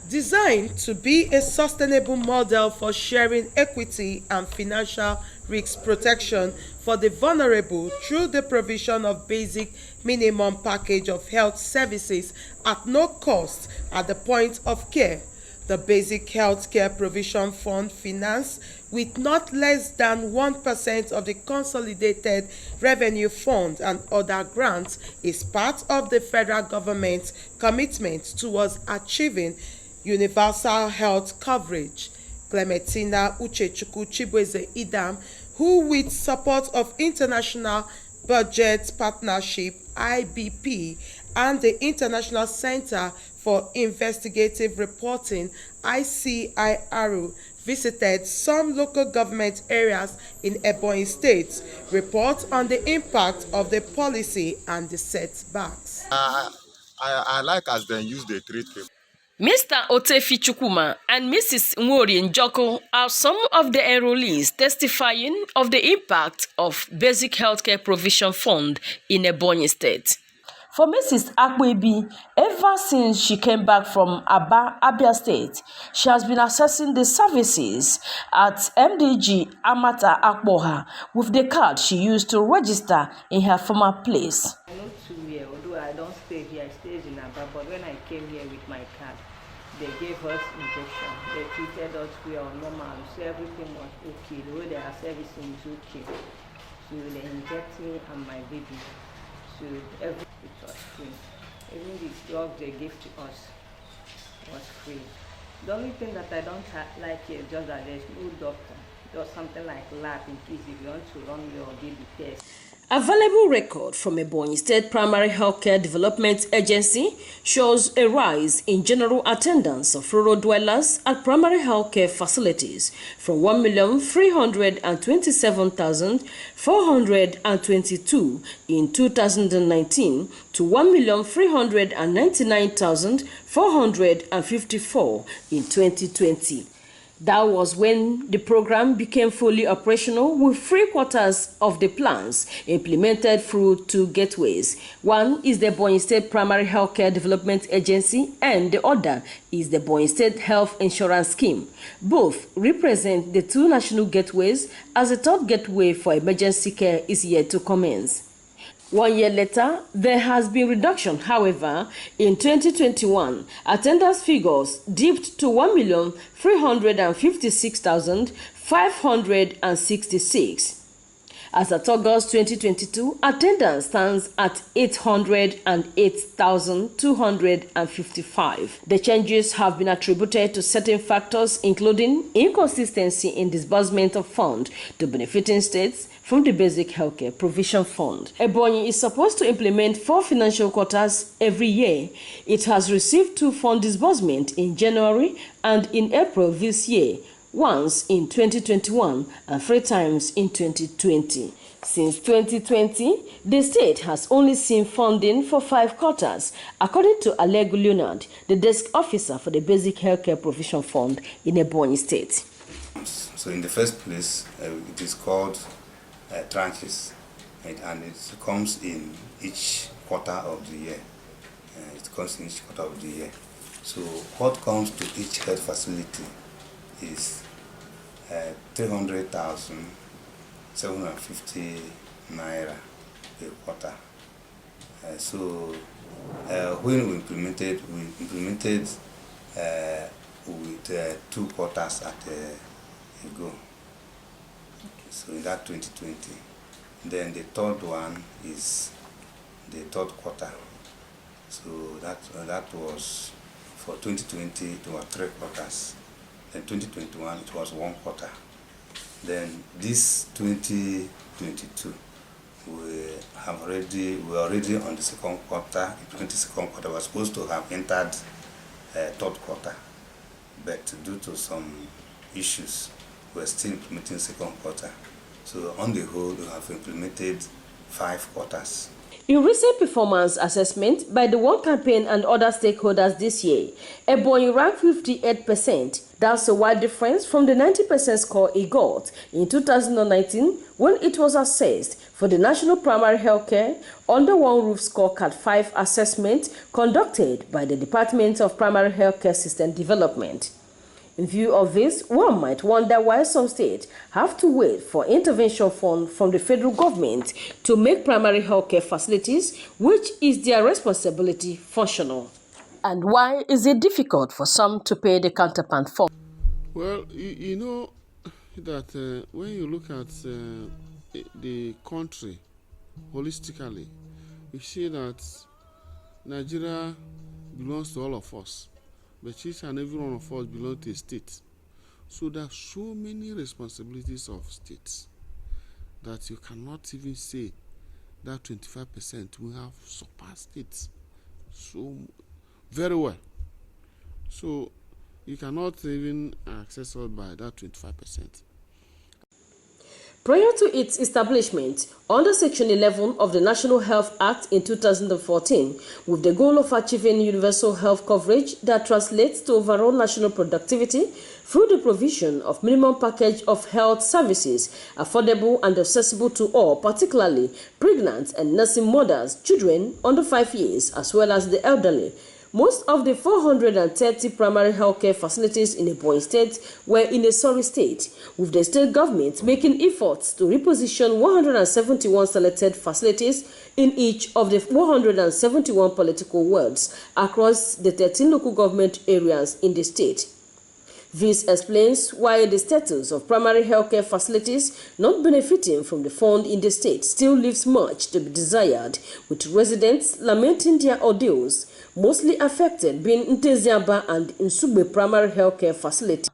Designed to be a sustainable model for sharing equity and financial risk protection for the vulnerable through the provision of basic minimum package of health services at no cost at the point of care. The Basic Health Care Provision Fund, financed with not less than 1% of the Consolidated Revenue Fund and other grants, is part of the federal government's commitment towards achieving universal health coverage. Clementina Uchechukwu Chibueze Idam, who with support of International Budget Partnership (IBP) and the International Center for Investigative Reporting (ICIRO), visited some local government areas in Ebonyi State, report on the impact of the policy and the setbacks. I like as they use the treat people. Mr. Otefi Chukuma and Mrs. Nwori Njoko are some of the enrollees testifying of the impact of Basic Healthcare Provision Fund in Ebonyi State. For Mrs. Akwebi, ever since she came back from Abia State, she has been accessing the services at MDG Amata Akboha with the card she used to register in her former place. I'm not too here, although I don't stay here, I stay in Aba, but when I came here with my card, they gave us injection. They treated us well, normal, so everything was okay. The way they are servicing is okay. So they inject me and my baby. So everything was free. Even the drugs they gave to us was free. The only thing that I don't like here is just that there's no doctor. Just something like lab in case if you want to run your baby test. A valuable record from Ebonyi State Primary Healthcare Development Agency shows a rise in general attendance of rural dwellers at primary healthcare facilities from 1,327,422 in 2019 to 1,399,454 in 2020. That was when the program became fully operational with 3/4 of the plans implemented through 2 gateways. One is the Ebonyi State Primary Healthcare Development Agency and the other is the Ebonyi State Health Insurance Scheme. Both represent the 2 national gateways, as the 3rd gateway for emergency care is yet to commence. 1 year later, there has been reduction. However, in 2021, attendance figures dipped to 1,356,566. As at August 2022, attendance stands at 808,255. The changes have been attributed to certain factors, including inconsistency in disbursement of funds to benefiting states from the Basic Healthcare Provision Fund. Ebonyi is supposed to implement 4 financial quarters every year. It has received 2 fund disbursements in January and in April this year, once in 2021 and 3 times in 2020. Since 2020, the state has only seen funding for 5 quarters, according to Alegu Leonard, the desk officer for the Basic Healthcare Provision Fund in Ebonyi State. So in the first place, it is called tranches, and it comes in each quarter of the year. So what comes to each health facility is 300,750 naira per quarter. So when we implemented with 2 quarters at a go. So in that 2020, then the 3rd one is the 3rd quarter. So that was for 2020. It was 3 quarters. Then 2021 it was 1 quarter. Then this 2022 we were already on the 2nd quarter. In 22nd quarter we were supposed to have entered 3rd quarter, but due to some issues we're still implementing 2nd quarter. So on the whole, we have implemented 5 quarters. In recent performance assessment by the One Campaign and other stakeholders this year, Ebonyi ranked 58%. That's a wide difference from the 90% score it got in 2019 when it was assessed for the National Primary Healthcare Under One Roof Scorecard 5 assessment conducted by the Department of Primary Healthcare System Development. In view of this, one might wonder why some states have to wait for intervention funds from the federal government to make primary healthcare facilities, which is their responsibility, functional. And why is it difficult for some to pay the counterpart fund? Well, you know that when you look at the country holistically, you see that Nigeria belongs to all of us. But each and every one of us belong to a state. So there are so many responsibilities of states that you cannot even say that 25% will have surpassed states so very well. So you cannot even access all by that 25%. Prior to its establishment, under Section 11 of the National Health Act in 2014, with the goal of achieving universal health coverage that translates to overall national productivity through the provision of minimum package of health services, affordable and accessible to all, particularly pregnant and nursing mothers, children under 5 years, as well as the elderly. Most of the 430 primary healthcare facilities in Ebonyi State were in a sorry state, with the state government making efforts to reposition 171 selected facilities in each of the 171 political wards across the 13 local government areas in the state. This explains why the status of primary healthcare facilities not benefiting from the fund in the state still leaves much to be desired, with residents lamenting their ordeals, mostly affected being Nteziaba and Nsugbe primary healthcare facilities,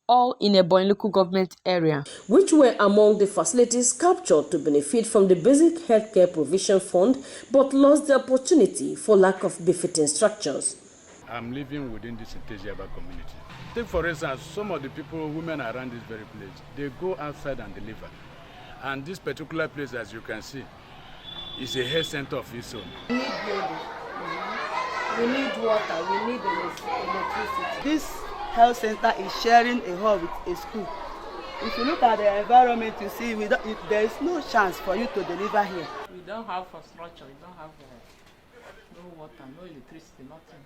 all in Ebonyi local government area, which were among the facilities captured to benefit from the Basic Healthcare Provision Fund, but lost the opportunity for lack of befitting structures. I'm living within this Nteziaba community. Take for instance, some of the people, women around this very place, they go outside and deliver. And this particular place, as you can see, is a health center of its own. We need building. We need water. We need electricity. This health center is sharing a hall with a school. If you look at the environment, you see there is no chance for you to deliver here. We don't have a structure. We don't have no water, no electricity, nothing.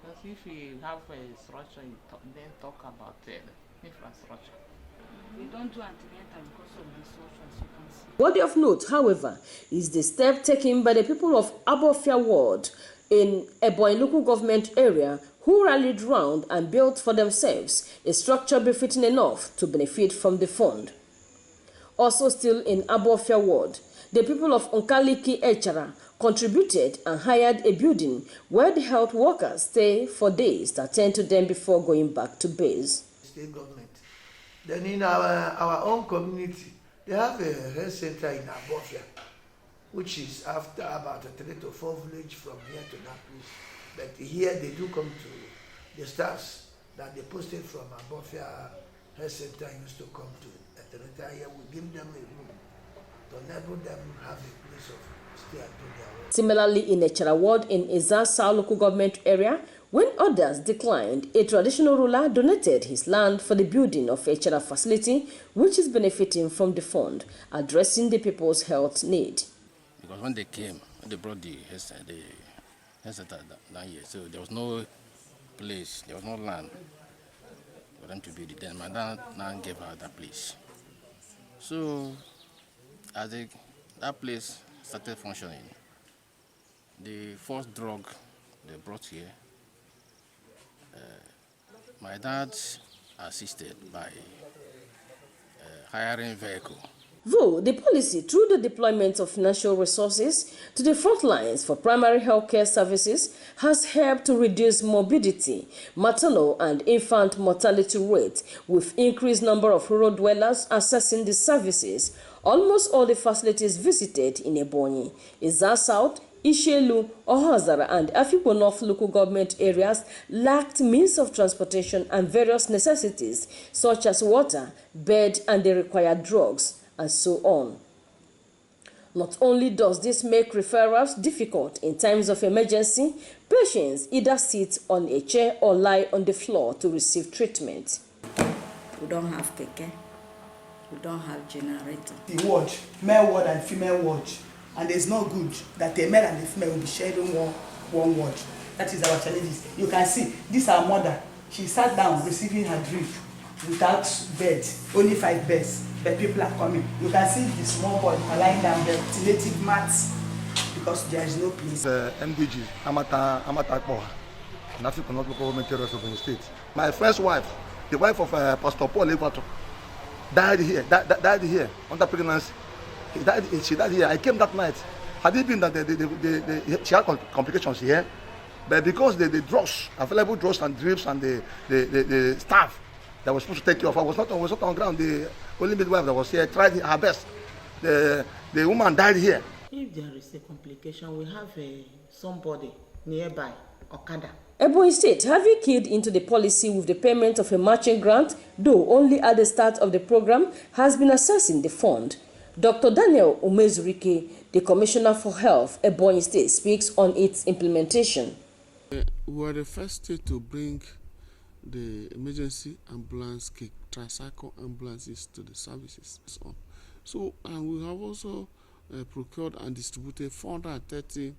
Because if we have a structure, then talk about infrastructure. We don't do antenatal because of the social, as you can see. Worthy of note, however, is the step taken by the people of Abofia Ward in Ebonyi local government area, who rallied round and built for themselves a structure befitting enough to benefit from the fund. Also still in Abofia Ward, the people of Nkaliki Echara contributed and hired a building where the health workers stay for days to attend to them before going back to base. State government. Then in our own community, they have a health center in Abofia, which is after about 3 to 4 villages from here to that place. But here they do come to the staffs that they posted from Abofia Health Center used to come to Atlanta. Here we give them a room to enable them have a place of stay and do their work. Similarly, in Echara Ward in Izasa local government area, when others declined, a traditional ruler donated his land for the building of Echara facility, which is benefiting from the fund, addressing the people's health need. Because when they came, they brought the health center down here, so there was no place, there was no land for them to build it. Then my dad now gave her that place. So as that place started functioning, the first drug they brought here, my dad assisted by hiring vehicle. Though the policy, through the deployment of financial resources to the front lines for primary healthcare services, has helped to reduce morbidity, maternal and infant mortality rates, with increased number of rural dwellers accessing the services. Almost all the facilities visited in Ebonyi, Izza South, Ishelu, Ohazara and Afikpo North local government areas lacked means of transportation and various necessities such as water, bed and the required drugs, and so on. Not only does this make referrals difficult in times of emergency, patients either sit on a chair or lie on the floor to receive treatment. We don't have keke. We don't have generator. The ward, male ward and female ward, and it's not good that a male and a female will be sharing one ward. That is our challenges. You can see, this is our mother. She sat down receiving her drip without bed, only 5 beds, but people are coming. You can see the small boy lying down there, native mats, because there is no place. MDG, Amata Poha, National Local Government Area of the State. My first wife, the wife of Pastor Paul Levato, died here under pregnancy. She died here. I came that night. Had it been that she had complications here, but because the drugs, available drugs and drips and the staff that was supposed to take care of her was not on ground. The only midwife that was here tried her best. The woman died here. If there is a complication, we have somebody nearby, Okada. Ebonyi State having keyed into the policy with the payment of a matching grant, though only at the start of the program, has been assessing the fund. Dr. Daniel Umezurike, the Commissioner for Health, Ebonyi State, speaks on its implementation. We are the first state to bring the emergency ambulance, tricycle ambulances to the services. So, and we have also procured and distributed 430,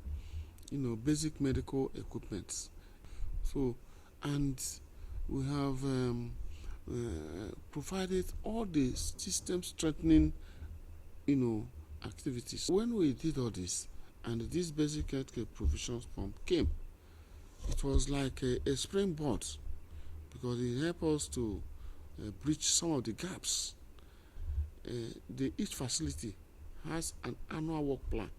basic medical equipment. So, and we have provided all the system strengthening, activities. When we did all this, and this basic healthcare provisions fund came, it was like a springboard, because it helped us to bridge some of the gaps. Each facility has an annual work plan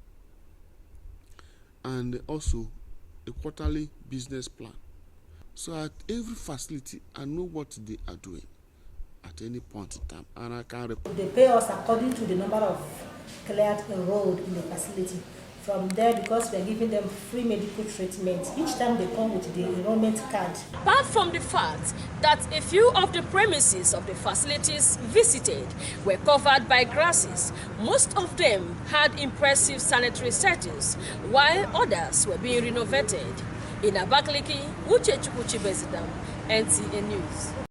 and also a quarterly business plan. So at every facility, I know what they are doing at any point in time, and I can report. They pay us according to the number of clients enrolled in the facility. From there, because we are giving them free medical treatment each time they come with the enrollment card. Apart from the fact that a few of the premises of the facilities visited were covered by grasses, most of them had impressive sanitary settings, while others were being renovated. In Abakaliki, Uche Chukwuchi Bezidam, NTA News.